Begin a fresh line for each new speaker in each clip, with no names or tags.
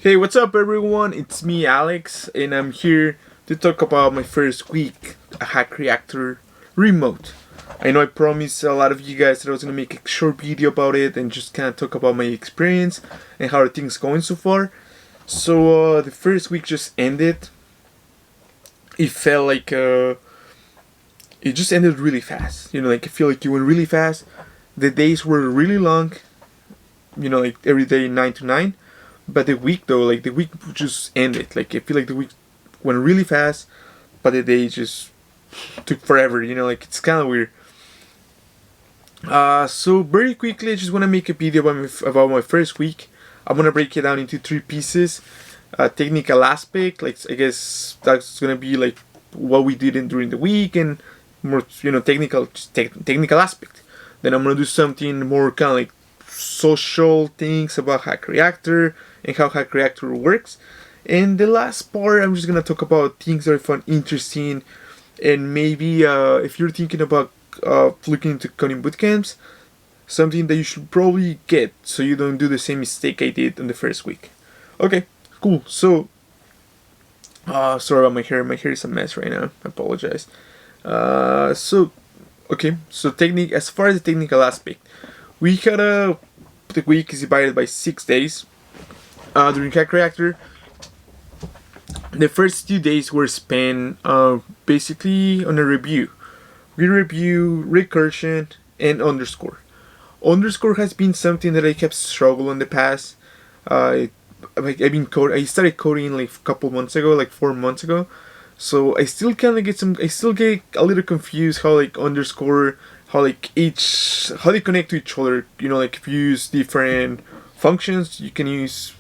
Hey, what's up everyone? It's me, Alex, and I'm here to talk about my first week at Hack Reactor remote. I know I promised a lot of you guys that I was gonna make a short video about it and just kind of talk about my experience and how are things going so far. So the first week just ended. It felt like it just ended really fast. Like I feel like it went really fast. The days were really long. Like every day 9 to 9. But the week though, like the week just ended. Like I feel like the week went really fast, but the day just took forever. Like it's kind of weird. So very quickly, I just want to make a video about my first week. I'm gonna break it down into three pieces. Technical aspect, like I guess that's gonna be like what we did during the week, and more technical aspect. Then I'm gonna do something more kind of like social things about Hack Reactor and how Hack Reactor works. And the last part, I'm just gonna talk about things that I find interesting, and maybe if you're thinking about looking into coding bootcamps, something that you should probably get so you don't do the same mistake I did in the first week. Okay, cool. So, sorry about my hair. My hair is a mess right now. I apologize. Okay. So technique. As far as the technical aspect, we had the week is divided by 6 days. During Hack Reactor, the first 2 days were spent basically on a review. We review recursion and underscore. Underscore has been something that I kept struggle in the past. I started coding like a couple months ago, like 4 months ago. So I still kind of I still get a little confused how like underscore, how like how they connect to each other. Like if you use different functions, you can use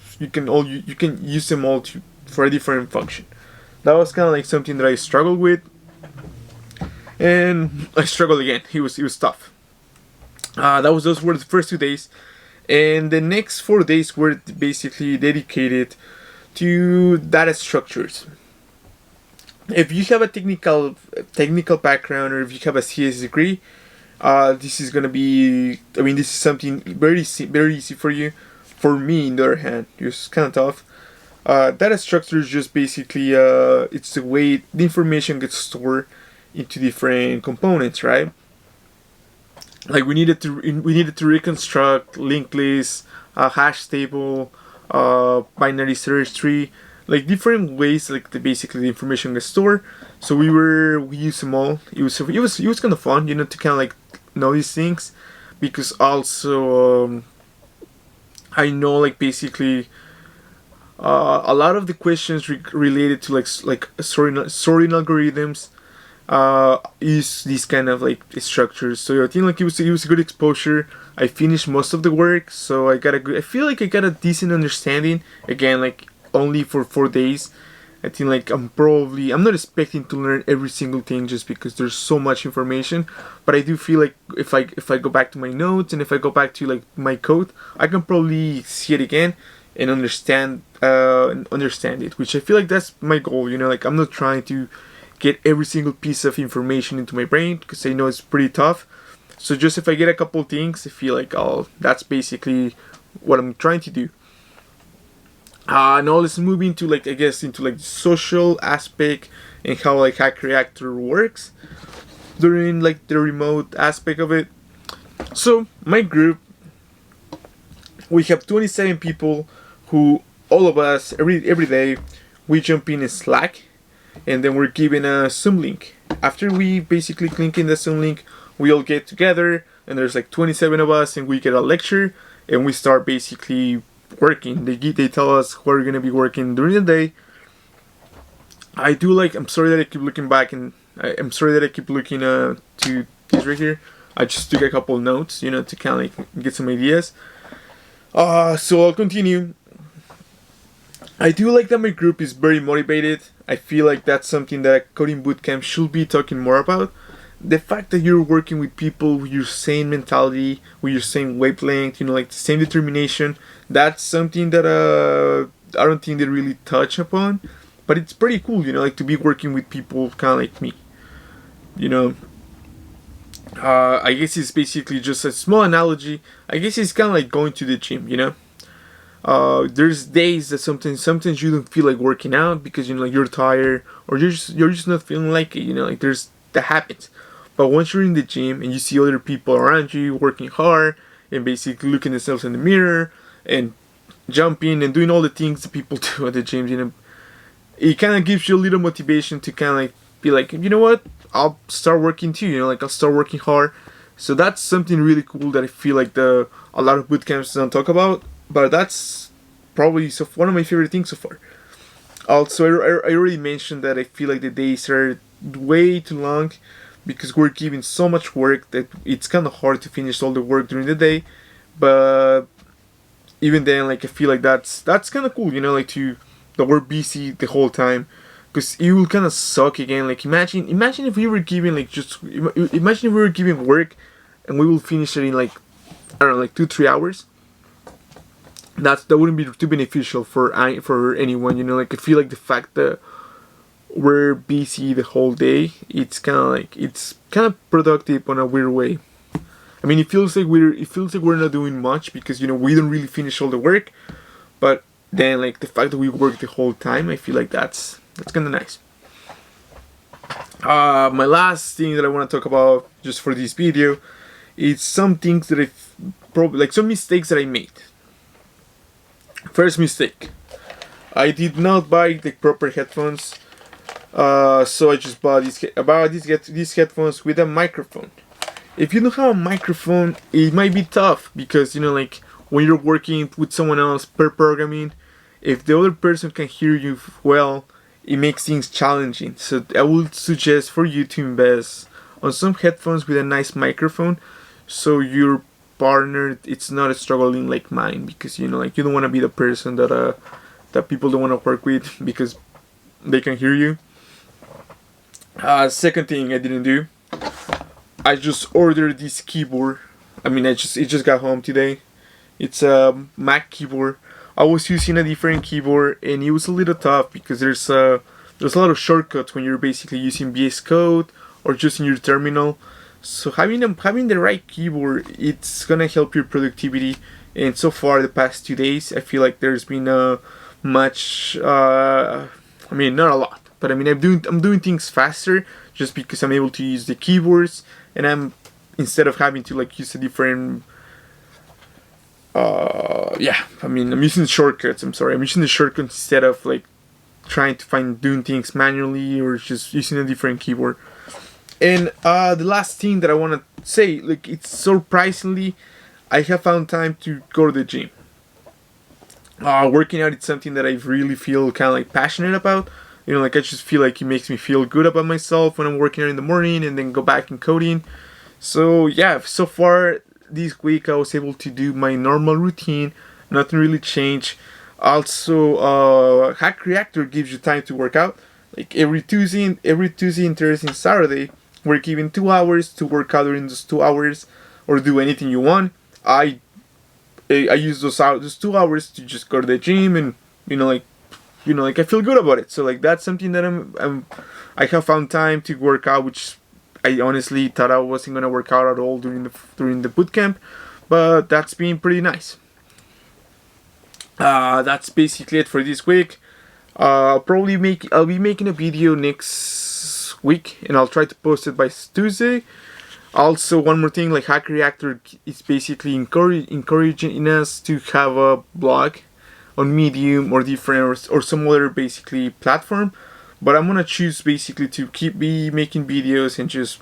them all for a different function. That was kind of like something that I struggled with, and I struggled again. It was tough. Those were the first 2 days, and the next 4 days were basically dedicated to data structures. If you have a technical background, or if you have a CS degree, this is gonna be. I mean, this is something very easy for you. For me, on the other hand, it's kind of tough. Data structure is just basically it's the way the information gets stored into different components, right? Like we needed to reconstruct linked lists, a hash table, binary search tree, like different ways like basically the information gets stored. So we used them all. It was kind of fun, to kind of like know these things, because also I know like basically a lot of the questions related to like sorting algorithms use these kind of like structures. So I think like it was a good exposure. I finished most of the work, so I feel like I got a decent understanding. Again, like only for 4 days. I think like I'm not expecting to learn every single thing just because there's so much information, but I do feel like if I go back to my notes and if I go back to like my code, I can probably see it again and understand it, which I feel like that's my goal. Like I'm not trying to get every single piece of information into my brain because I know it's pretty tough. So just if I get a couple things, I feel like that's basically what I'm trying to do. Now let's move into like the social aspect and how like Hack Reactor works during like the remote aspect of it. So my group, we have 27 people who all of us every day we jump in a Slack, and then we're given a Zoom link. After we basically click in the Zoom link, we all get together, and there's like 27 of us, and we get a lecture, and we start basically working. They tell us what we're gonna be working during the day. I'm sorry that I keep looking back, and I'm sorry that I keep looking to this right here. I just took a couple notes, to kind of like get some ideas. So I'll continue. I do like that my group is very motivated. I feel like that's something that a coding bootcamp should be talking more about. The fact that you're working with people with your same mentality, with your same wavelength, like the same determination, that's something that I don't think they really touch upon. But it's pretty cool, like to be working with people kind of like me. I guess it's basically just a small analogy. I guess it's kind of like going to the gym. There's days that sometimes you don't feel like working out because like you're tired or you're just not feeling like it. Like there's that happens. But once you're in the gym and you see other people around you working hard and basically looking themselves in the mirror and jumping and doing all the things that people do at the gym, it kind of gives you a little motivation to kind of like be like, you know what, I'll start working too. Like I'll start working hard. So that's something really cool that I feel like a lot of boot camps don't talk about, but that's probably one of my favorite things so far. Also, I already mentioned that I feel like the days are way too long because we're given so much work that it's kind of hard to finish all the work during the day. But even then, like I feel like that's kind of cool, like that we're busy the whole time, because it will kind of suck again. Like imagine if we were given like imagine if we were given work and we will finish it in like, I don't know, like 2-3 hours. That wouldn't be too beneficial for anyone. Like I feel like the fact that we're busy the whole day, it's kind of productive on a weird way. I mean, it feels like we're not doing much because we don't really finish all the work, but then like the fact that we work the whole time, I feel like that's kind of nice. My last thing that I want to talk about just for this video is some things that I've probably like some mistakes that I made. First mistake, I did not buy the proper headphones, so I just bought these headphones with a microphone. If you don't have a microphone, it might be tough because like when you're working with someone else per programming, if the other person can hear you well, it makes things challenging. So I would suggest for you to invest on some headphones with a nice microphone, so your partner it's not struggling like mine, because like you don't want to be the person that people don't want to work with because they can hear you. Second thing I didn't do, I just ordered this keyboard. I mean, it just got home today. It's a Mac keyboard. I was using a different keyboard and it was a little tough because there's a lot of shortcuts when you're basically using VS Code or just in your terminal. So having the right keyboard, it's gonna help your productivity. And so far, the past 2 days, I feel like there's been much. I mean, not a lot, but I mean, I'm doing things faster just because I'm able to use the keyboards, and instead of having to like use a different. I'm using the shortcuts. I'm using the shortcuts instead of like trying to doing things manually or just using a different keyboard. And the last thing that I want to say, like, it's surprisingly, I have found time to go to the gym. Working out is something that I really feel kind of like passionate about. Like I just feel like it makes me feel good about myself when I'm working out in the morning and then go back and coding. So yeah, so far this week I was able to do my normal routine. Nothing really changed. Also, Hack Reactor gives you time to work out. Like every Tuesday and Thursday and Saturday, we're given 2 hours to work out during those 2 hours, or do anything you want. I use those 2 hours to just go to the gym and like I feel good about it. So like that's something that I have found time to work out, which I honestly thought I wasn't gonna work out at all during the bootcamp, but that's been pretty nice. That's basically it for this week. I'll be making a video next week and I'll try to post it by Tuesday. Also, one more thing, like Hack Reactor is basically encouraging us to have a blog on Medium or different or some other basically platform. But I'm gonna choose basically to keep making videos and just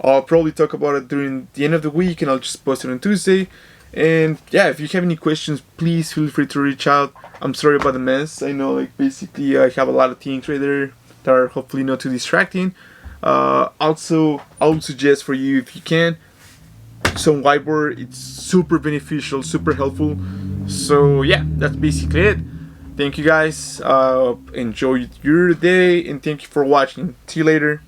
I'll probably talk about it during the end of the week and I'll just post it on Tuesday. And yeah, if you have any questions, please feel free to reach out. I'm sorry about the mess. I know like basically I have a lot of things right there that are hopefully not too distracting. Also, I would suggest for you, if you can, some whiteboard. It's super beneficial, super helpful. So yeah, that's basically it. Thank you guys. Enjoy your day and thank you for watching. See you later.